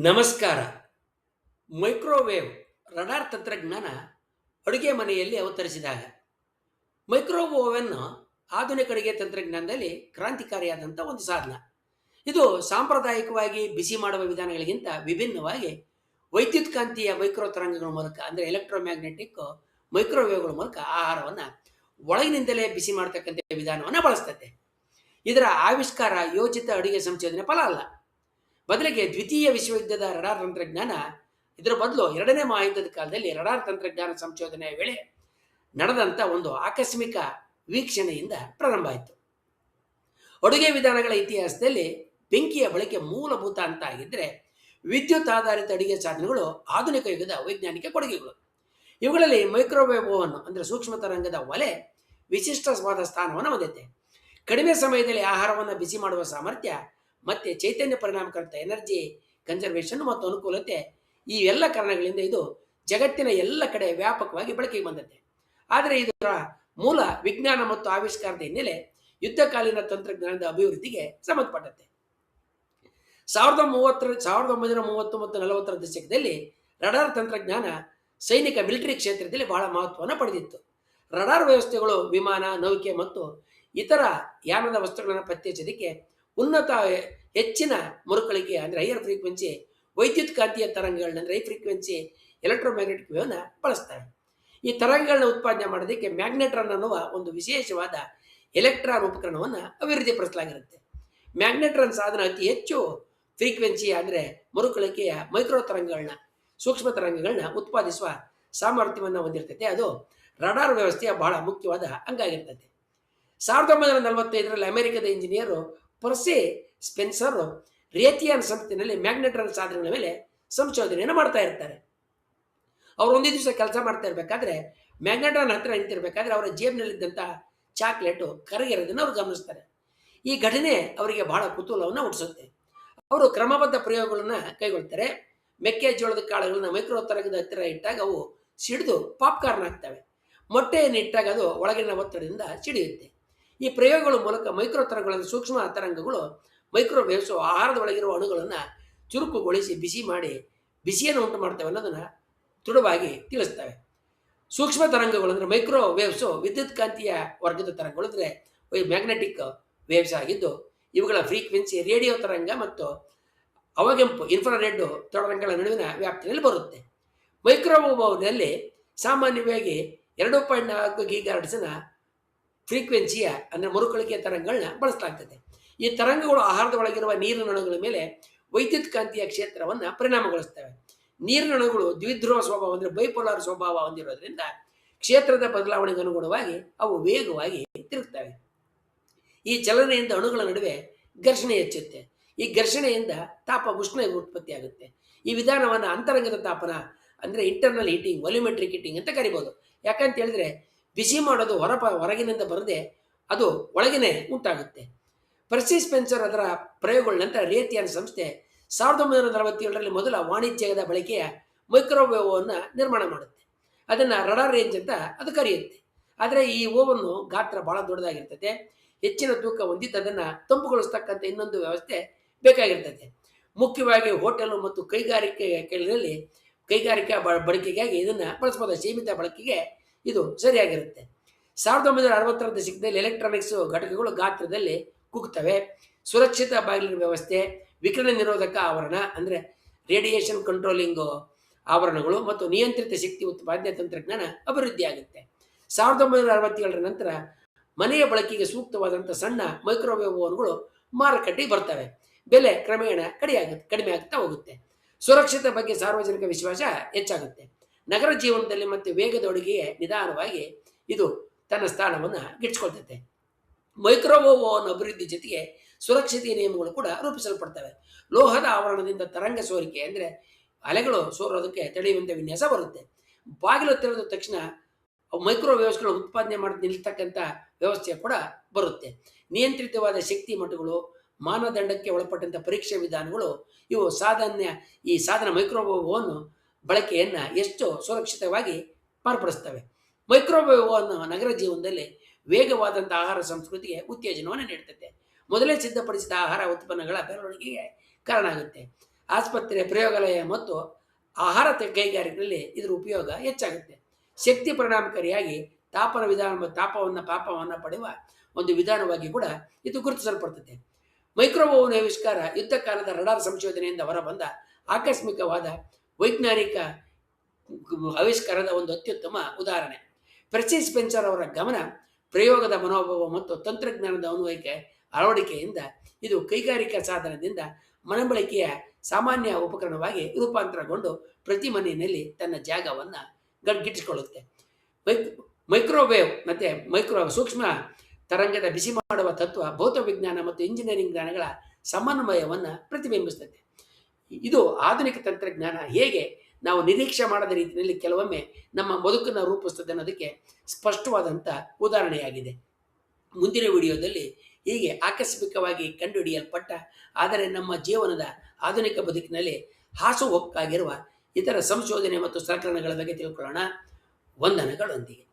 ನಮಸ್ಕಾರ. Microwave radar ತಂತ್ರಜ್ಞಾನ ಅಡುಗೆ ಮನೆಯಲ್ಲಿ ಅವತರಿಸಿದಾಗ ಮೈಕ್ರೋವೇವ್ ಓವೆನ್ ಆಧುನಿಕ ಅಡುಗೆ ತಂತ್ರಜ್ಞಾನದಲ್ಲಿ ಕ್ರಾಂತಿಕಾರಿಯಾದಂಥ ಒಂದು ಸಾಧನ. ಇದು ಸಾಂಪ್ರದಾಯಿಕವಾಗಿ ಬಿಸಿ ಮಾಡುವ ವಿಧಾನಗಳಿಗಿಂತ ವಿಭಿನ್ನವಾಗಿ ವೈದ್ಯುತ್ ಕಾಂತೀಯ ಮೈಕ್ರೋ ತರಂಗಗಳ ಮೂಲಕ ಅಂದರೆ ಎಲೆಕ್ಟ್ರೋಮ್ಯಾಗ್ನೆಟಿಕ್ ಮೈಕ್ರೋವೇವ್ಗಳ ಮೂಲಕ ಆಹಾರವನ್ನು ಒಳಗಿನಿಂದಲೇ ಬಿಸಿ ಮಾಡ್ತಕ್ಕಂಥ ವಿಧಾನವನ್ನು ಬಳಸ್ತದೆ. ಇದರ ಆವಿಷ್ಕಾರ ಯೋಜಿತ ಅಡುಗೆ ಸಂಶೋಧನೆ ಫಲ ಅಲ್ಲ, ಬದಲಿಗೆ ದ್ವಿತೀಯ ವಿಶ್ವಯುದ್ಧದ ರಡಾರ್ ತಂತ್ರಜ್ಞಾನ ಇದರ ಬದಲು ಎರಡನೇ ಮಹಾಯುದ್ಧದ ಕಾಲದಲ್ಲಿ ರಡಾರ್ ತಂತ್ರಜ್ಞಾನ ಸಂಶೋಧನೆಯ ವೇಳೆ ನಡೆದಂಥ ಒಂದು ಆಕಸ್ಮಿಕ ವೀಕ್ಷಣೆಯಿಂದ ಪ್ರಾರಂಭ ಆಯಿತು. ಅಡುಗೆ ವಿಧಾನಗಳ ಇತಿಹಾಸದಲ್ಲಿ ಬೆಂಕಿಯ ಬಳಕೆ ಮೂಲಭೂತ ಅಂತ ಆಗಿದ್ದರೆ ವಿದ್ಯುತ್ ಆಧಾರಿತ ಅಡುಗೆ ಸಾಧನಗಳು ಆಧುನಿಕ ಯುಗದ ವೈಜ್ಞಾನಿಕ ಕೊಡುಗೆಗಳು. ಇವುಗಳಲ್ಲಿ ಮೈಕ್ರೋವೇವ್ ಓವನ್ ಅಂದರೆ ಸೂಕ್ಷ್ಮ ತರಂಗದ ಒಲೆ ವಿಶಿಷ್ಟವಾದ ಸ್ಥಾನವನ್ನು ಹೊಂದಿದೆ. ಕಡಿಮೆ ಸಮಯದಲ್ಲಿ ಆಹಾರವನ್ನು ಬಿಸಿ ಮಾಡುವ ಸಾಮರ್ಥ್ಯ ಮತ್ತು ಚೈತನ್ಯ ಪರಿಣಾಮಕಾರಿತ ಎನರ್ಜಿ ಕನ್ಸರ್ವೇಷನ್ ಮತ್ತು ಅನುಕೂಲತೆ, ಈ ಎಲ್ಲ ಕಾರಣಗಳಿಂದ ಇದು ಜಗತ್ತಿನ ಎಲ್ಲ ಕಡೆ ವ್ಯಾಪಕವಾಗಿ ಬಳಕೆಗೆ ಬಂದಿದೆ. ಆದರೆ ಇದರ ಮೂಲ ವಿಜ್ಞಾನ ಮತ್ತು ಆವಿಷ್ಕಾರದ ಹಿನ್ನೆಲೆ ಯುದ್ಧಕಾಲೀನ ತಂತ್ರಜ್ಞಾನದ ಅಭಿವೃದ್ಧಿಗೆ ಸಂಬಂಧಪಟ್ಟಂತೆ. 1930 ಮತ್ತು 40ರ ದಶಕದಲ್ಲಿ ರಡಾರ್ ತಂತ್ರಜ್ಞಾನ ಸೈನಿಕ ಮಿಲಿಟರಿ ಕ್ಷೇತ್ರದಲ್ಲಿ ಬಹಳ ಮಹತ್ವವನ್ನು ಪಡೆದಿತ್ತು. ರಡಾರ್ ವ್ಯವಸ್ಥೆಗಳು ವಿಮಾನ, ನೌಕೆ ಮತ್ತು ಇತರ ಯಾನದ ವಸ್ತುಗಳನ್ನು ಪತ್ತೆ ಹಚ್ಚೋದಕ್ಕೆ ಉನ್ನತ ಹೆಚ್ಚಿನ ಮರುಕಳಿಕೆ ಅಂದರೆ ಹೈಯರ್ ಫ್ರೀಕ್ವೆನ್ಸಿ ವೈದ್ಯುತ್ ಕಾಂತೀಯ ತರಂಗಗಳನ್ನ ಅಂದರೆ ಹೈ ಫ್ರೀಕ್ವೆನ್ಸಿ ಎಲೆಕ್ಟ್ರೋಮ್ಯಾಗ್ನೆಟಿಕ್ ವೇವ್ನ ಬಳಸ್ತಾರೆ. ಈ ತರಂಗಗಳನ್ನ ಉತ್ಪಾದನೆ ಮಾಡೋದಕ್ಕೆ ಮ್ಯಾಗ್ನೆಟ್ರಾನ್ ಅನ್ನುವ ಒಂದು ವಿಶೇಷವಾದ ಎಲೆಕ್ಟ್ರಾನ್ ಉಪಕರಣವನ್ನು ಅಭಿವೃದ್ಧಿಪಡಿಸಲಾಗಿರುತ್ತೆ. ಮ್ಯಾಗ್ನೆಟ್ರಾನ್ ಸಾಧನ ಅತಿ ಹೆಚ್ಚು ಫ್ರೀಕ್ವೆನ್ಸಿ ಅಂದರೆ ಮರುಕಳಿಕೆಯ ಮೈಕ್ರೋ ತರಂಗಗಳನ್ನ, ಸೂಕ್ಷ್ಮ ತರಂಗಗಳನ್ನ ಉತ್ಪಾದಿಸುವ ಸಾಮರ್ಥ್ಯವನ್ನು ಹೊಂದಿರ್ತದೆ. ಅದು ರಡಾರ್ ವ್ಯವಸ್ಥೆಯ ಬಹಳ ಮುಖ್ಯವಾದ ಅಂಗ ಆಗಿರ್ತದೆ. 1945ರಲ್ಲಿ ಅಮೆರಿಕದ ಇಂಜಿನಿಯರು ಪರ್ಸಿ ಸ್ಪೆನ್ಸರ್ ರೇಥಿಯಾನ್ ಸಂಸ್ಥೆಯಲ್ಲಿ ಮ್ಯಾಗ್ನೆಟ್ರಾನ್ ಸಾಧನಗಳ ಮೇಲೆ ಸಂಶೋಧನೆಯನ್ನು ಮಾಡ್ತಾ ಇರ್ತಾರೆ. ಅವರು ಒಂದೇ ದಿವಸ ಕೆಲಸ ಮಾಡ್ತಾ ಇರಬೇಕಾದ್ರೆ ಮ್ಯಾಗ್ನೆಟ್ರಾನ್ ಹತ್ತಿರ ನಿಂತಿರಬೇಕಾದ್ರೆ ಅವರ ಜೇಬಿನಲ್ಲಿದ್ದಂಥ ಚಾಕ್ಲೇಟು ಕರಗಿರೋದನ್ನು ಅವರು ಗಮನಿಸ್ತಾರೆ. ಈ ಘಟನೆ ಅವರಿಗೆ ಬಹಳ ಕುತೂಹಲವನ್ನು ಹುಟ್ಟಿಸುತ್ತೆ. ಅವರು ಕ್ರಮಬದ್ಧ ಪ್ರಯೋಗಗಳನ್ನು ಕೈಗೊಳ್ತಾರೆ. ಮೆಕ್ಕೆಜೋಳದ ಕಾಳುಗಳನ್ನು ಮೈಕ್ರೋ ತರಂಗದ ಹತ್ತಿರ ಇಟ್ಟಾಗ ಅವು ಸಿಡಿದು ಪಾಪ್ಕಾರ್ನ್ ಆಗ್ತವೆ. ಮೊಟ್ಟೆಯನ್ನು ಇಟ್ಟಾಗ ಅದು ಒಳಗಿನ ಒತ್ತಡದಿಂದ ಸಿಡಿಯುತ್ತೆ. ಈ ಪ್ರಯೋಗಗಳ ಮೂಲಕ ಮೈಕ್ರೋ ತರಂಗಗಳ ಸೂಕ್ಷ್ಮ ತರಂಗಗಳು ಮೈಕ್ರೋವೇವ್ಸು ಆಹಾರದ ಒಳಗಿರುವ ಅಣುಗಳನ್ನು ಚುರುಕುಗೊಳಿಸಿ ಬಿಸಿ ಮಾಡಿ ಬಿಸಿಯನ್ನು ಉಂಟು ಮಾಡ್ತವೆ ಅನ್ನೋದನ್ನು ದೃಢವಾಗಿ ತಿಳಿಸ್ತವೆ. ಸೂಕ್ಷ್ಮ ತರಂಗಗಳು ಅಂದರೆ ಮೈಕ್ರೋವೇವ್ಸು ವಿದ್ಯುತ್ ಕಾಂತೀಯ ವರ್ಗದ ತರಂಗಗಳು ಅಂದರೆ ಮ್ಯಾಗ್ನೆಟಿಕ್ ವೇವ್ಸ್ ಆಗಿದ್ದು ಇವುಗಳ ಫ್ರೀಕ್ವೆನ್ಸಿ ರೇಡಿಯೋ ತರಂಗ ಮತ್ತು ಅವಗೆಂಪು ಇನ್ಫ್ರಾರೆಡ್ ತರಂಗಗಳ ನಡುವಿನ ವ್ಯಾಪ್ತಿಯಲ್ಲಿ ಬರುತ್ತೆ. ಮೈಕ್ರೋವೇವ್ನಲ್ಲಿ ಸಾಮಾನ್ಯವಾಗಿ 2.4 ಗೀಗಾಹರ್ಟ್ಸ್ನ ಫ್ರೀಕ್ವೆನ್ಸಿಯ ಅಂದರೆ ಮರುಕಳಿಕೆಯ ತರಂಗಗಳನ್ನ ಬಳಸಲಾಗ್ತದೆ. ಈ ತರಂಗಗಳು ಆಹಾರದ ಒಳಗಿರುವ ನೀರಿನ ಅಣುಗಳ ಮೇಲೆ ವೈದ್ಯುತ್ ಕಾಂತೀಯ ಕ್ಷೇತ್ರವನ್ನು ಪರಿಣಾಮಗೊಳಿಸ್ತವೆ. ನೀರಿನ ಅಣುಗಳು ದ್ವಿಧ್ರುವ ಸ್ವಭಾವ ಅಂದರೆ ಬೈಪೋಲಾರ್ ಸ್ವಭಾವ ಹೊಂದಿರೋದ್ರಿಂದ ಕ್ಷೇತ್ರದ ಬದಲಾವಣೆಗೆ ಅನುಗುಣವಾಗಿ ಅವು ವೇಗವಾಗಿ ತಿರುಗ್ತವೆ. ಈ ಚಲನೆಯಿಂದ ಅಣುಗಳ ನಡುವೆ ಘರ್ಷಣೆ ಹೆಚ್ಚುತ್ತೆ. ಈ ಘರ್ಷಣೆಯಿಂದ ತಾಪ ಉಷ್ಣ ಉತ್ಪತ್ತಿಯಾಗುತ್ತೆ. ಈ ವಿಧಾನವನ್ನು ಅಂತರಂಗದ ತಾಪನ ಅಂದರೆ ಇಂಟರ್ನಲ್ ಹೀಟಿಂಗ್, ವಾಲ್ಯೂಮೆಟ್ರಿಕ್ ಹೀಟಿಂಗ್ ಅಂತ ಕರಿಬೋದು. ಯಾಕಂತ ಹೇಳಿದ್ರೆ ಬಿಸಿ ಮಾಡೋದು ಹೊರಗಿನಿಂದ ಬರದೆ ಅದು ಒಳಗಿನೇ ಉಂಟಾಗುತ್ತೆ. ಪರ್ಸಿ ಸ್ಪೆನ್ಸರ್ ಅದರ ಪ್ರಯೋಗಗಳ ನಂತರ ರೇಥಿಯಾನ್ ಸಂಸ್ಥೆ 1947ರಲ್ಲಿ ಮೊದಲ ವಾಣಿಜ್ಯದ ಬಳಕೆಯ ಮೈಕ್ರೋವೇವ್ ಅನ್ನು ನಿರ್ಮಾಣ ಮಾಡುತ್ತೆ. ಅದನ್ನು ರಡಾರ್ ರೇಂಜ್ ಅಂತ ಅದು ಕರೆಯುತ್ತೆ. ಆದರೆ ಈ ಓವನ್ನು ಗಾತ್ರ ಭಾಳ ದೊಡ್ಡದಾಗಿರ್ತದೆ. ಹೆಚ್ಚಿನ ತೂಕ ಹೊಂದಿದ್ದು ಅದನ್ನು ತಂಪುಗೊಳಿಸ್ತಕ್ಕಂಥ ಇನ್ನೊಂದು ವ್ಯವಸ್ಥೆ ಬೇಕಾಗಿರ್ತದೆ. ಮುಖ್ಯವಾಗಿ ಹೋಟೆಲು ಮತ್ತು ಕೈಗಾರಿಕಾ ಬಳಕೆಗಾಗಿ ಇದನ್ನು ಬಳಸ್ಬೋದು. ಸೀಮಿತ ಬಳಕೆಗೆ ಇದು ಸರಿಯಾಗಿರುತ್ತೆ. 1960ರ ದಶಕದಲ್ಲಿ ಎಲೆಕ್ಟ್ರಾನಿಕ್ಸ್ ಘಟಕಗಳು ಗಾತ್ರದಲ್ಲಿ ಕುಗ್ತವೆ. ಸುರಕ್ಷಿತ ಬಾಗಿಲಿನ ವ್ಯವಸ್ಥೆ, ವಿಕಿರಣ ನಿರೋಧಕ ಆವರಣ ಅಂದರೆ ರೇಡಿಯೇಷನ್ ಕಂಟ್ರೋಲಿಂಗ್ ಆವರಣಗಳು ಮತ್ತು ನಿಯಂತ್ರಿತ ಶಕ್ತಿ ಉತ್ಪಾದನೆ ತಂತ್ರಜ್ಞಾನ ಅಭಿವೃದ್ಧಿಯಾಗುತ್ತೆ. 1967ರ ನಂತರ ಮನೆಯ ಬಳಕೆಗೆ ಸೂಕ್ತವಾದಂಥ ಸಣ್ಣ ಮೈಕ್ರೋವೇವ್ ಓವನ್ಗಳು ಮಾರುಕಟ್ಟೆಗೆ ಬರ್ತವೆ. ಬೆಲೆ ಕ್ರಮೇಣ ಕಡಿಮೆ ಆಗ್ತಾ ಹೋಗುತ್ತೆ. ಸುರಕ್ಷಿತ ಬಗ್ಗೆ ಸಾರ್ವಜನಿಕ ವಿಶ್ವಾಸ ಹೆಚ್ಚಾಗುತ್ತೆ. ನಗರ ಜೀವನದಲ್ಲಿ ಮತ್ತು ವೇಗದ ಅಡುಗೆಗೆ ನಿಧಾನವಾಗಿ ಇದು ತನ್ನ ಸ್ಥಾನವನ್ನು ಗಿಟ್ಟಿಸ್ಕೊಳ್ತೈತೆ. ಮೈಕ್ರೋವೇವ್ ಓವನ್ ಅಭಿವೃದ್ಧಿ ಜೊತೆಗೆ ಸುರಕ್ಷತೆಯ ನಿಯಮಗಳು ಕೂಡ ರೂಪಿಸಲ್ಪಡ್ತವೆ. ಲೋಹದ ಆವರಣದಿಂದ ತರಂಗ ಸೋರಿಕೆ ಅಂದರೆ ಅಲೆಗಳು ಸೋರೋದಕ್ಕೆ ತಡೆಯುವಂಥ ವಿನ್ಯಾಸ ಬರುತ್ತೆ. ಬಾಗಿಲು ತೆರೆದ ತಕ್ಷಣ ಮೈಕ್ರೋವೇವ್ಸ್ಗಳು ಉತ್ಪಾದನೆ ಮಾಡಿ ನಿಲ್ತಕ್ಕಂಥ ವ್ಯವಸ್ಥೆ ಕೂಡ ಬರುತ್ತೆ. ನಿಯಂತ್ರಿತವಾದ ಶಕ್ತಿ ಮಟ್ಟಗಳು, ಮಾನದಂಡಕ್ಕೆ ಒಳಪಟ್ಟಂಥ ಪರೀಕ್ಷಾ ವಿಧಾನಗಳು ಇವು ಈ ಸಾಧನ ಮೈಕ್ರೋವೇವ್ ಓವನ್ ಬಳಕೆಯನ್ನು ಎಷ್ಟು ಸುರಕ್ಷಿತವಾಗಿ ಮಾರ್ಪಡಿಸ್ತವೆ. ಮೈಕ್ರೋವೇವ್ ಓವನ್ ನಗರ ಜೀವನದಲ್ಲಿ ವೇಗವಾದಂಥ ಆಹಾರ ಸಂಸ್ಕೃತಿಗೆ ಉತ್ತೇಜನವನ್ನು ನೀಡುತ್ತದೆ. ಮೊದಲೇ ಸಿದ್ಧಪಡಿಸಿದ ಆಹಾರ ಉತ್ಪನ್ನಗಳ ಬೆಳವಣಿಗೆಗೆ ಕಾರಣ ಆಗುತ್ತೆ. ಆಸ್ಪತ್ರೆ, ಪ್ರಯೋಗಾಲಯ ಮತ್ತು ಆಹಾರ ಕೈಗಾರಿಕೆಗಳಲ್ಲಿ ಇದರ ಉಪಯೋಗ ಹೆಚ್ಚಾಗುತ್ತೆ. ಶಕ್ತಿ ಪರಿಣಾಮಕಾರಿಯಾಗಿ ಪಾಪವನ್ನು ಪಡೆಯುವ ಒಂದು ವಿಧಾನವಾಗಿ ಕೂಡ ಇದು ಗುರುತಿಸಲ್ಪಡ್ತದೆ. ಮೈಕ್ರೋವೇವ್ ಆವಿಷ್ಕಾರ ಯುದ್ಧ ಕಾಲದ ರಡಾರ್ ಸಂಶೋಧನೆಯಿಂದ ಹೊರಬಂದ ಆಕಸ್ಮಿಕವಾದ ವೈಜ್ಞಾನಿಕ ಆವಿಷ್ಕಾರದ ಒಂದು ಅತ್ಯುತ್ತಮ ಉದಾಹರಣೆ. ಪ್ರೆಸಿಸ್ ಸ್ಪೆನ್ಸರ್ ಅವರ ಗಮನ, ಪ್ರಯೋಗದ ಮನೋಭಾವ ಮತ್ತು ತಂತ್ರಜ್ಞಾನದ ಅಳವಡಿಕೆಯಿಂದ ಇದು ಕೈಗಾರಿಕಾ ಸಾಧನದಿಂದ ಮನಬಳಕೆಯ ಸಾಮಾನ್ಯ ಉಪಕರಣವಾಗಿ ರೂಪಾಂತರಗೊಂಡು ಪ್ರತಿ ಮನೆಯಲ್ಲಿ ತನ್ನ ಜಾಗವನ್ನು ಗಿಟ್ಟಿಸಿಕೊಳ್ಳುತ್ತೆ. ಮೈಕ್ರೋವೇವ್ ಮತ್ತು ಸೂಕ್ಷ್ಮ ತರಂಗದ ಬಿಸಿ ಮಾಡುವ ತತ್ವ ಭೌತವಿಜ್ಞಾನ ಮತ್ತು ಇಂಜಿನಿಯರಿಂಗ್ ಜ್ಞಾನಗಳ ಸಮನ್ವಯವನ್ನು ಪ್ರತಿಬಿಂಬಿಸುತ್ತದೆ. ಇದು ಆಧುನಿಕ ತಂತ್ರಜ್ಞಾನ ಹೇಗೆ ನಾವು ನಿರೀಕ್ಷೆ ಮಾಡದ ರೀತಿಯಲ್ಲಿ ಕೆಲವೊಮ್ಮೆ ನಮ್ಮ ಬದುಕನ್ನು ರೂಪಿಸ್ತದೆ ಅನ್ನೋದಕ್ಕೆ ಸ್ಪಷ್ಟವಾದಂಥ ಉದಾಹರಣೆಯಾಗಿದೆ. ಮುಂದಿನ ವಿಡಿಯೋದಲ್ಲಿ ಹೀಗೆ ಆಕಸ್ಮಿಕವಾಗಿ ಕಂಡುಹಿಡಿಯಲ್ಪಟ್ಟ ಆದರೆ ನಮ್ಮ ಜೀವನದ ಆಧುನಿಕ ಬದುಕಿನಲ್ಲಿ ಹಾಸುಹೊಕ್ಕಾಗಿರುವ ಇತರ ಸಂಶೋಧನೆ ಮತ್ತು ಸಲಕರಣೆಗಳ ಬಗ್ಗೆ ತಿಳ್ಕೊಳ್ಳೋಣ. ವಂದನೆಗಳೊಂದಿಗೆ.